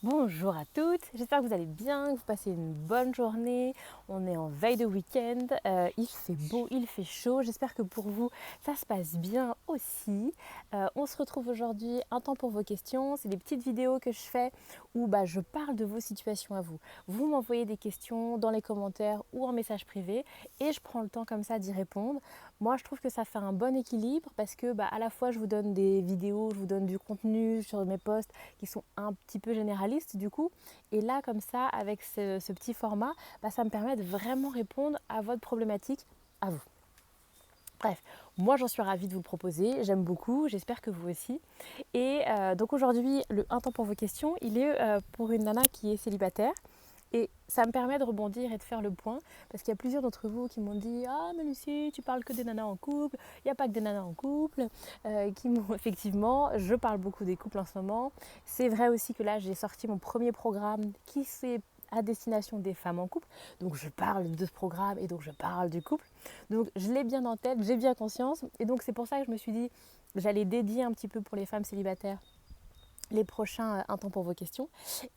Bonjour à toutes, j'espère que vous allez bien, que vous passez une bonne journée. On est en veille de week-end, il fait beau, il fait chaud. J'espère que pour vous, ça se passe bien aussi. On se retrouve aujourd'hui, un temps pour vos questions. C'est des petites vidéos que je fais où je parle de vos situations à vous. Vous m'envoyez des questions dans les commentaires ou en message privé et je prends le temps comme ça d'y répondre. Moi, je trouve que ça fait un bon équilibre parce que à la fois, je vous donne des vidéos, je vous donne du contenu sur mes posts qui sont un petit peu généralistes du coup. Et là, comme ça, avec ce petit format, ça me permet de vraiment répondre à votre problématique, à vous. Bref, moi j'en suis ravie de vous le proposer, j'aime beaucoup, j'espère que vous aussi. Et donc aujourd'hui, le un temps pour vos questions, il est pour une nana qui est célibataire. Et ça me permet de rebondir et de faire le point, parce qu'il y a plusieurs d'entre vous qui m'ont dit « Ah mais Lucie, tu parles que des nanas en couple, il n'y a pas que des nanas en couple », qui m'ont effectivement, je parle beaucoup des couples en ce moment. C'est vrai aussi que là j'ai sorti mon premier programme qui c'est à destination des femmes en couple, donc je parle de ce programme et donc je parle du couple. Donc je l'ai bien en tête, j'ai bien conscience, et donc c'est pour ça que je me suis dit j'allais dédier un petit peu pour les femmes célibataires les prochains un temps pour vos questions.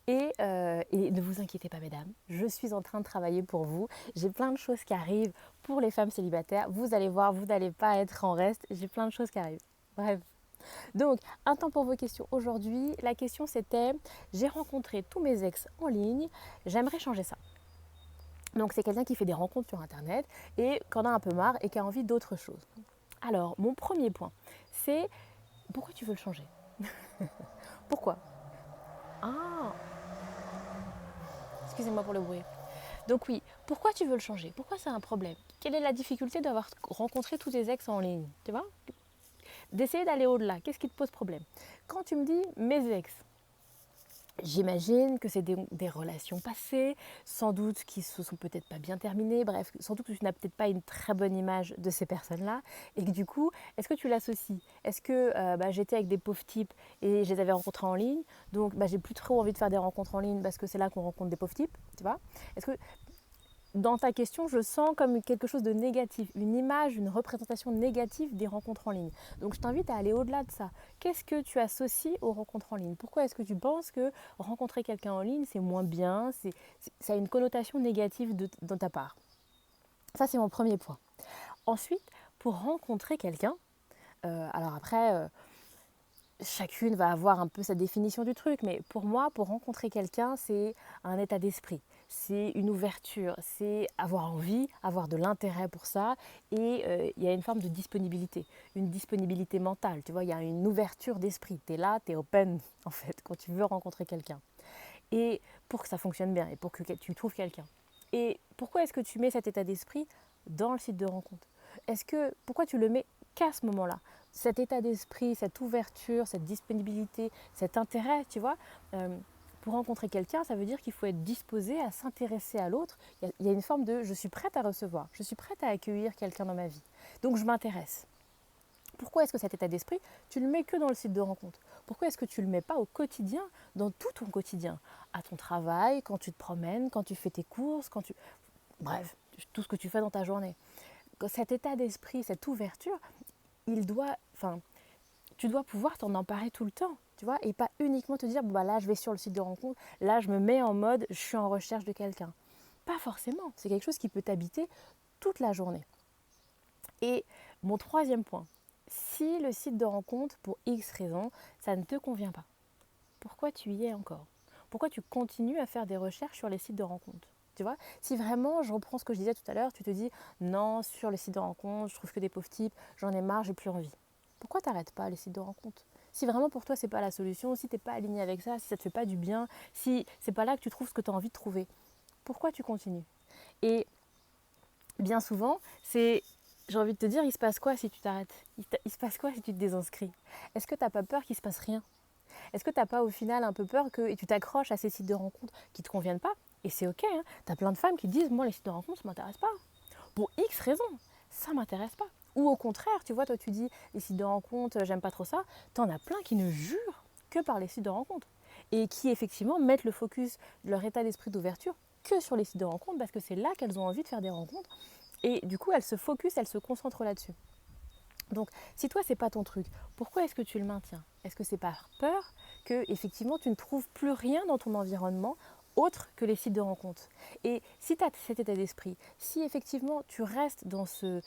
Et ne vous inquiétez pas mesdames, je suis en train de travailler pour vous. J'ai plein de choses qui arrivent pour les femmes célibataires. Vous allez voir, vous n'allez pas être en reste. J'ai plein de choses qui arrivent. Bref. Donc, un temps pour vos questions aujourd'hui. La question c'était, j'ai rencontré tous mes ex en ligne, j'aimerais changer ça. Donc c'est quelqu'un qui fait des rencontres sur internet et qui en a un peu marre et qui a envie d'autre chose. Alors, mon premier point, c'est pourquoi tu veux le changer? Pourquoi? Ah, excusez-moi pour le bruit. Donc oui, pourquoi tu veux le changer? Pourquoi c'est un problème? Quelle est la difficulté d'avoir rencontré tous tes ex en ligne? Tu vois? D'essayer d'aller au-delà. Qu'est-ce qui te pose problème? Quand tu me dis mes ex, j'imagine que c'est des relations passées, sans doute qui se sont peut-être pas bien terminées, bref, sans doute que tu n'as peut-être pas une très bonne image de ces personnes-là, et que du coup, est-ce que tu l'associes? Est-ce que j'étais avec des pauvres types et je les avais rencontrés en ligne, donc j'ai plus trop envie de faire des rencontres en ligne parce que c'est là qu'on rencontre des pauvres types, tu vois? Est-ce que dans ta question, je sens comme quelque chose de négatif, une image, une représentation négative des rencontres en ligne. Donc je t'invite à aller au-delà de ça. Qu'est-ce que tu associes aux rencontres en ligne? Pourquoi est-ce que tu penses que rencontrer quelqu'un en ligne, c'est moins bien, ça a une connotation négative de ta part? Ça, c'est mon premier point. Ensuite, pour rencontrer quelqu'un, alors après, chacune va avoir un peu sa définition du truc, mais pour moi, pour rencontrer quelqu'un, c'est un état d'esprit, c'est une ouverture, c'est avoir envie, avoir de l'intérêt pour ça, et il y a une forme de disponibilité, une disponibilité mentale, tu vois, il y a une ouverture d'esprit, tu es là, tu es open en fait, quand tu veux rencontrer quelqu'un. Et pour que ça fonctionne bien, et pour que tu trouves quelqu'un. Et pourquoi est-ce que tu mets cet état d'esprit dans le site de rencontre? Pourquoi tu le mets qu'à ce moment-là? Cet état d'esprit, cette ouverture, cette disponibilité, cet intérêt, tu vois, pour rencontrer quelqu'un, ça veut dire qu'il faut être disposé à s'intéresser à l'autre. Il y a une forme de je suis prête à recevoir, je suis prête à accueillir quelqu'un dans ma vie. Donc je m'intéresse. Pourquoi est-ce que cet état d'esprit, tu le mets que dans le site de rencontre? Pourquoi est-ce que tu ne le mets pas au quotidien, dans tout ton quotidien? À ton travail, quand tu te promènes, quand tu fais tes courses, bref, tout ce que tu fais dans ta journée. Cet état d'esprit, cette ouverture, tu dois pouvoir t'en emparer tout le temps, tu vois, et pas uniquement te dire, là je vais sur le site de rencontre, là je me mets en mode, je suis en recherche de quelqu'un. Pas forcément, c'est quelque chose qui peut t'habiter toute la journée. Et mon troisième point, si le site de rencontre, pour X raisons, ça ne te convient pas, pourquoi tu y es encore? Pourquoi tu continues à faire des recherches sur les sites de rencontre? Tu vois, si vraiment, je reprends ce que je disais tout à l'heure, tu te dis non, sur les sites de rencontre, je trouve que des pauvres types, j'en ai marre, j'ai plus envie. Pourquoi t'arrêtes pas les sites de rencontre? Si vraiment pour toi c'est pas la solution, si t'es pas aligné avec ça, si ça te fait pas du bien, si c'est pas là que tu trouves ce que tu as envie de trouver, pourquoi tu continues? Et bien souvent, j'ai envie de te dire, il se passe quoi si tu t'arrêtes? Il se passe quoi si tu te désinscris? Est-ce que t'as pas peur qu'il se passe rien? Est-ce que t'as pas au final un peu peur que et tu t'accroches à ces sites de rencontres qui te conviennent pas? Et c'est ok, hein. T'as plein de femmes qui disent moi les sites de rencontres ça m'intéresse pas. Pour X raisons, ça m'intéresse pas. Ou au contraire, tu vois, toi tu dis les sites de rencontres, j'aime pas trop ça. T'en as plein qui ne jurent que par les sites de rencontres. Et qui effectivement mettent le focus de leur état d'esprit d'ouverture que sur les sites de rencontres parce que c'est là qu'elles ont envie de faire des rencontres. Et du coup, elles se focus, elles se concentrent là-dessus. Donc, si toi, c'est pas ton truc, pourquoi est-ce que tu le maintiens? Est-ce que c'est par peur que, effectivement, tu ne trouves plus rien dans ton environnement autre que les sites de rencontres? Et si tu as cet état d'esprit, si effectivement tu restes dans ce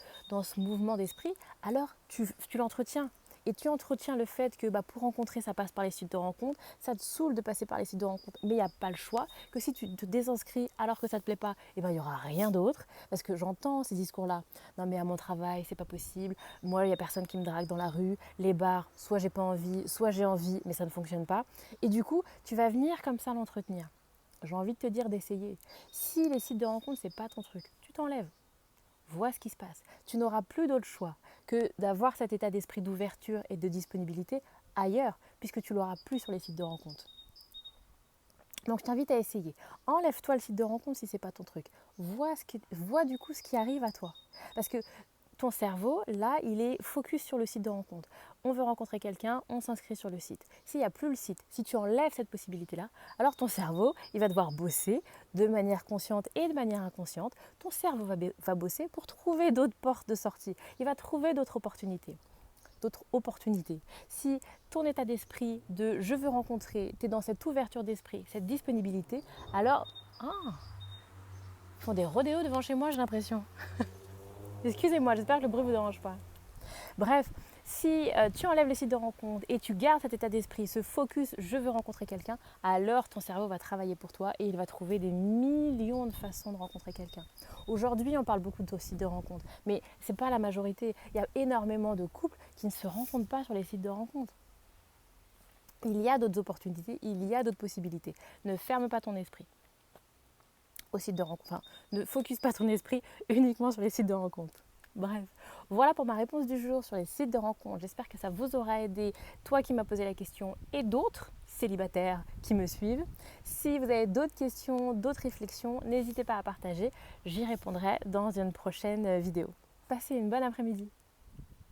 mouvement d'esprit, alors tu l'entretiens. Et tu entretiens le fait que pour rencontrer, ça passe par les sites de rencontres. Ça te saoule de passer par les sites de rencontres, mais il n'y a pas le choix. Que si tu te désinscris alors que ça ne te plaît pas, il n'y aura rien d'autre. Parce que j'entends ces discours-là. Non mais à mon travail, c'est pas possible. Moi, il n'y a personne qui me drague dans la rue. Les bars, soit j'ai pas envie, soit j'ai envie, mais ça ne fonctionne pas. Et du coup, tu vas venir comme ça l'entretenir. J'ai envie de te dire d'essayer. Si les sites de rencontres, c'est pas ton truc, tu t'enlèves. Vois ce qui se passe. Tu n'auras plus d'autre choix que d'avoir cet état d'esprit d'ouverture et de disponibilité ailleurs, puisque tu l'auras plus sur les sites de rencontres. Donc je t'invite à essayer. Enlève-toi le site de rencontre si ce n'est pas ton truc. Vois du coup ce qui arrive à toi. Parce que ton cerveau, là, il est focus sur le site de rencontre. On veut rencontrer quelqu'un, on s'inscrit sur le site. S'il n'y a plus le site, si tu enlèves cette possibilité-là, alors ton cerveau, il va devoir bosser de manière consciente et de manière inconsciente. Ton cerveau va bosser pour trouver d'autres portes de sortie. Il va trouver d'autres opportunités. Si ton état d'esprit de je veux rencontrer, tu es dans cette ouverture d'esprit, cette disponibilité, alors, ils font des rodéos devant chez moi, j'ai l'impression. Excusez-moi, j'espère que le bruit ne vous dérange pas. Bref, si tu enlèves les sites de rencontre et tu gardes cet état d'esprit, ce focus, je veux rencontrer quelqu'un, alors ton cerveau va travailler pour toi et il va trouver des millions de façons de rencontrer quelqu'un. Aujourd'hui, on parle beaucoup de sites de rencontre, mais ce n'est pas la majorité. Il y a énormément de couples qui ne se rencontrent pas sur les sites de rencontre. Il y a d'autres opportunités, il y a d'autres possibilités. Ne ferme pas ton esprit au site de rencontre. Enfin, ne focus pas ton esprit uniquement sur les sites de rencontre. Bref, voilà pour ma réponse du jour sur les sites de rencontre. J'espère que ça vous aura aidé, toi qui m'as posé la question et d'autres célibataires qui me suivent. Si vous avez d'autres questions, d'autres réflexions, n'hésitez pas à partager. J'y répondrai dans une prochaine vidéo. Passez une bonne après-midi.